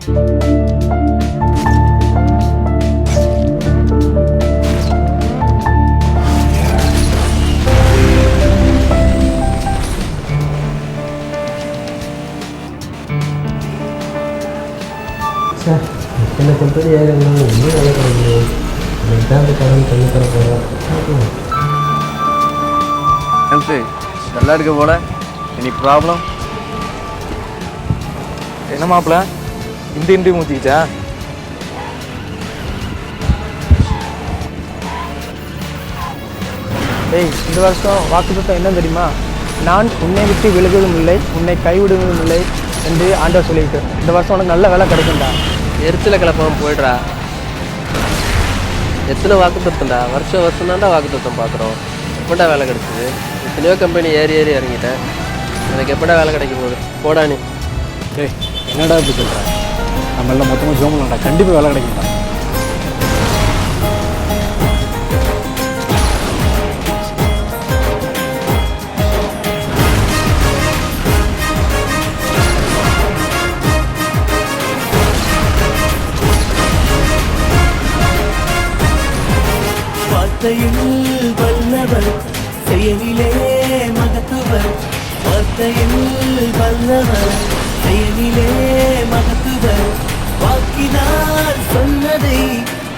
Sir எத்தனை company ஏறினாலும் இன்னும் வேலை கிடைக்கும். எக்ஸாம்பு கடன் பண்ணி தர போகிறோம். நல்லா இருக்க போல. Any problem? என்ன மாப்பிள்ள இந்த இன்ட்ரி ஊற்றிக்கிச்சா? டேய், இந்த வருஷம் வாக்குத்தத்தம் என்ன தெரியுமா? நான் உன்னை விட்டு விலகுவதும் இல்லை, உன்னை கைவிடுவதும் இல்லை என்று ஆண்டவர் சொல்லிட்டு, இந்த வருஷம் உனக்கு நல்ல வேலை கிடைக்கும்டா. எரிச்சல கிளப்பாமல் போய்ட்றா. எத்தனை வாக்குத்தத்தம்டா? வருஷம் தான்டா வாக்குத்தத்தம் பார்க்குறோம். எப்படா வேலை கிடைச்சிது? எத்தனையோ கம்பெனி ஏறி இறங்கிட்டேன். எனக்கு எப்படா வேலை கிடைக்கும் போது? போடா நீ. டேய், என்னடா இப்படி சொல்கிறேன்? நம்ம எல்லாம் மொத்தமாக ஜோம் பண்ணலாம்டா. கண்டிப்பாக வேலை கிடைக்கும்டா. வார்த்தையில் வல்லவர், செயலிலே மகத்துவர். வார்த்தையில் வல்லவர், செயலிலே மகத்துவர். வாக்கினால் சொன்னதை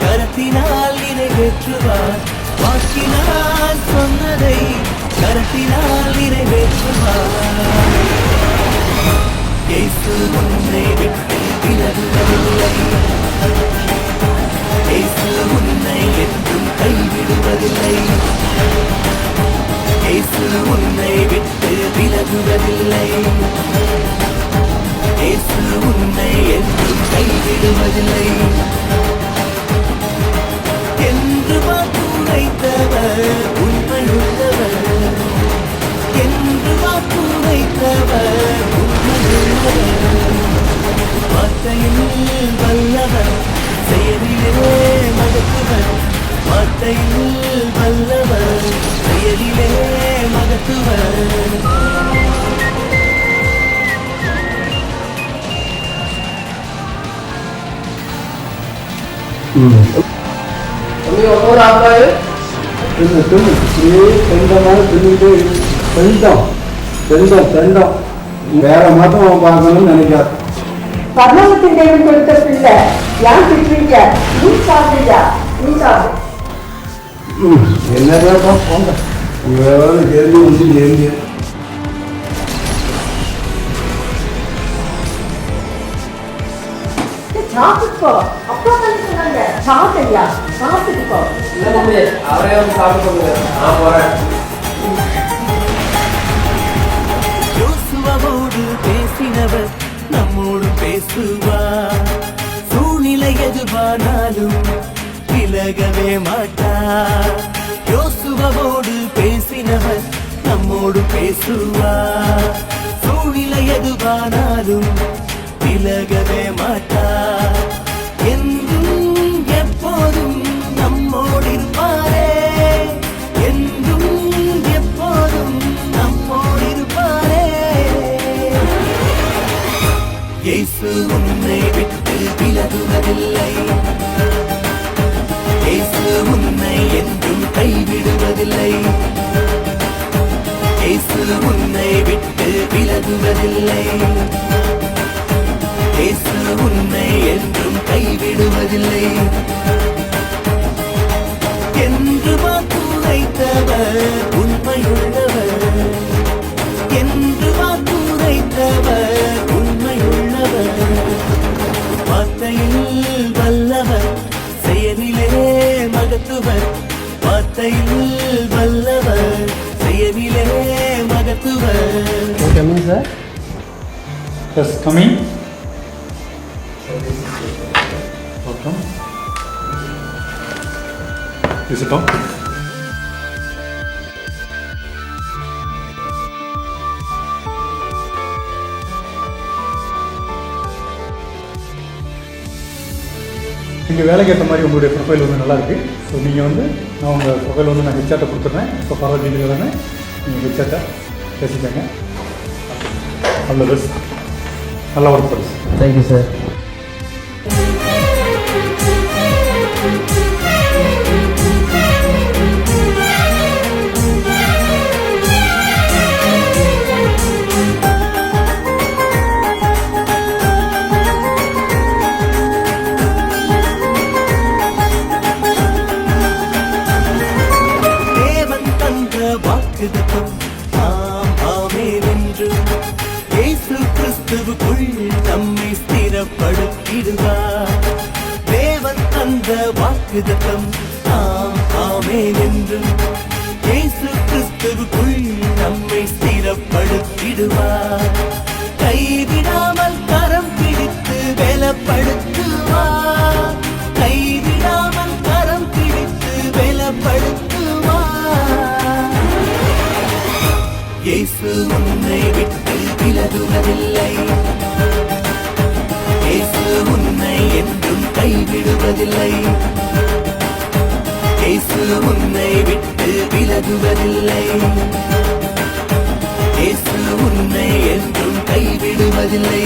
கரத்தினால் நிறைவேற்றுவார். வாக்கினால் சொன்னதை கரத்தினால் நிறைவேற்றுவார். இயேசு உன்னை விட்டு விலகுவதில்லை. இயேசு உன்னை என்றும் கைவிடுவதில்லை. இயேசு உன்னை விட்டு விலகுவதில்லை. இயேசு உன்னை என்றும் கைவிடுவதில்லை. என்று வாக்குரைத்தவர் உண்மையுள்ளவர். என்று வாக்குரைத்தவர் உண்மையுள்ளவர். வார்த்தையில் வல்லவர், செயலிலே மகத்துவர். வார்த்தையில் வல்லவர், செயலிலே மகத்துவர். வேற மதம் பார்க்கணும்னு நினைக்காது. பரலோகத்தின் தேவன் கொடுத்த பிள்ளை யார் திட்டுறீங்க? நீ சாப்பிடுறியா? நீ சாப்பிடு. என்னப்பா போங்க, தெரிஞ்சு வந்து தெரிஞ்சு சாப்பிட்டுக்கோ. அப்பா தானே சொன்னாங்க சாப்பிடுறியா? சாப்பிட்டுக்கோ. அவரே வந்து சாப்பிட்டு நான் போறேன். யோசுவாவோடு பேசினவர் நம்மோடு பேசுவார். சூழ்நிலை எதுவானாலும் விலகவே மாட்டார். யோசுவாவோடு பேசினவர் நம்மோடு பேசுவார். சூழ்நிலை எதுவானாலும் விலகவே மாட்டார். என்றும் எப்போதும் நம்மோடு இருப்பாரே. என்றும் எப்போதும் நம்மோடு இருப்பாரே. இயேசு உன்னை விட்டு விலகுவதில்லை. இயேசு உன்னை என்றும் கைவிடுவதில்லை. இயேசு உன்னை விட்டு விலகுவதில்லை. இயேசு உன்னை என்றும் கைவிடுவதில்லை. என்று வாக்குரைத்தவர் உண்மையுள்ளவர். என்று வாக்குரைத்தவர் உண்மையுள்ளவர். வார்த்தையில் வல்லவர், செயலிலே மகத்துவர். வார்த்தையில் வல்லவர், செயலிலே மகத்துவர். Coming sir. Yes, coming. Welcome. Is it on? நீங்கள் வேலைக்கு ஏற்ற மாதிரி உங்களுடைய ப்ரொஃபைல் வந்து நல்லாயிருக்கு. ஸோ நீங்கள் வந்து நான் உங்கள் ப்ரொஃபைல் வந்து நான் ஹெச்ஆர்ட்டை கொடுத்துட்றேன். ஸோ பரவாயில்ல, நீங்கள் தானே நீங்கள் ஹெச்ஆர்ட்டை பேசிக்கோங்க. அவ்வளோ பெஸ்ட். நல்லா ஒர்க் பண்ணுங்க. Thank you sir. ஸ்திரப்படுத்திடுவார். தேவன் தந்த வாக்குதத்தம் ஆம் ஆமென் என்றும் இயேசு கிறிஸ்துவுக்குள் நம்மை ஸ்திரப்படுத்திடுவார். கைவிடாமல் கரம் பிடித்து பலப்படுத்துவார். கைவிடாமல் கரம் பிடித்து பலப்படுத்துவார். இயேசு உன்னை விட்டு விலகுவதில்லை. இயேசு உன்னை என்றும் கைவிடுவதில்லை. இயேசு உன்னை விட்டு விலகுவதில்லை. இயேசு உன்னை என்றும் கைவிடுவதில்லை.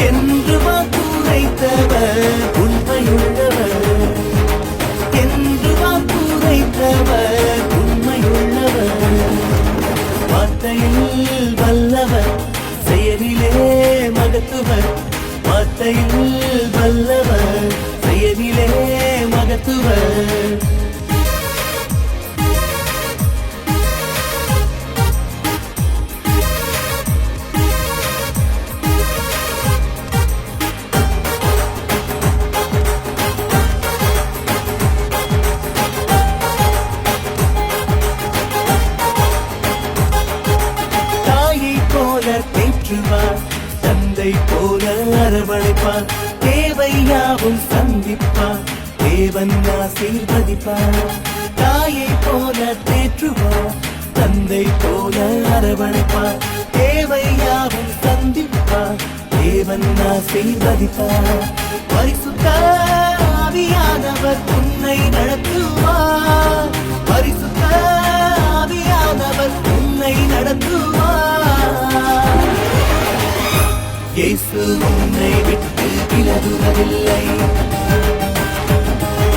என்று வாக்குரைத்தவர் உண்மையுள்ளவர். என்று வாக்குரைத்தவர் உண்மையுள்ளவர். வார்த்தையில் வல்லவர், செயலிலே மகத்துவர். வார்த்தையில் வல்லவர், செயலிலே மகத்துவர். தாயை போல தேற்றுவார், தந்தை போல அரவணைப்பார். தேவையாவும் சந்திப்பார், தேவன் ஆசீர்வதிப்பார். தாயை போல தேற்றுவார், தந்தை போல அரவணைப்பார். தேவையாவும் சந்திப்பார், தேவன் ஆசீர்வதிப்பார். பரிசுத்த ஆவியானவர் உன்னை நடத்துவார். பரிசுத்த ஆவியானவர் உன்னை நடத்துவார். இயேசு உன்னை விட்டு விலகுவதில்லை.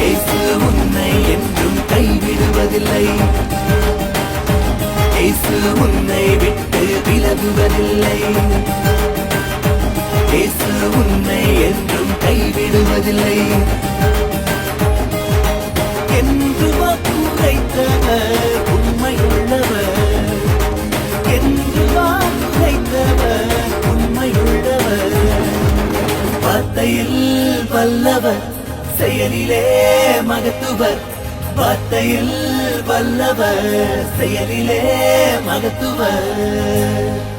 இயேசு உன்னை என்றும் கைவிடுவதில்லை. இயேசு உன்னை விட்டு விலகுவதில்லை. இயேசு உன்னை என்றும் கைவிடுவதில்லை. என்று வாக்குரைத்தவர் உண்மையுள்ளவர். என்று வாக்குரைத்தவர் உண்மையுள்ளவர். வார்த்தையில் வல்லவர், செயலிலே மகத்துவர். வார்த்தையில் வல்லவர், செயலிலே மகத்துவர்.